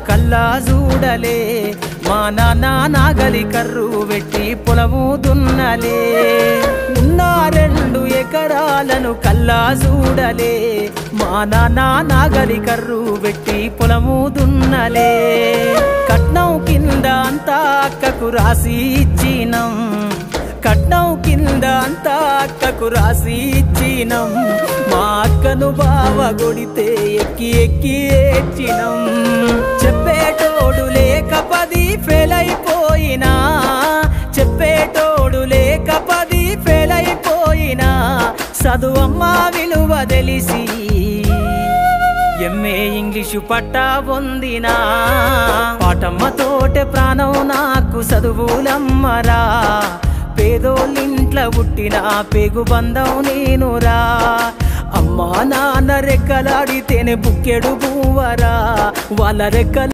కల్లా చూడలే మా నాన్న నాగలి కర్రు పెట్టి పొలము దున్నలే ఉన్న 2 ఎకరాలను కల్లా చూడలే మా నాన్న నాగలి కర్రు పెట్టి పొలము దున్నలే కట్నం కింద అంతా అక్కకు రాసి ఇచ్చినం కట్నం కింద అంతా అక్కకు రాసి ఇచ్చినం మా అక్కను బావ కొడితే ఎక్కి ఎక్కి ఏడ్చినం చెప్పేటోడు లేక 10 ఫెయిల్ అయిపోయినా చెప్పేటోడు లేక 10 ఫెయిల్ అయిపోయినా చదువమ్మ విలువ తెలిసి ఎంఏ ఇంగ్లీషు పట్టా పొందినా పాటమ్మతోటే ప్రాణం నాకు చదువులమ్మరా పేదోళ్ళింట్ల పుట్టిన పేగు బంధం నేనురా అమ్మా నాన్న రెక్కలాడితేనే బుక్కెడు బువ్వరా వాళ్ళ రెక్కలు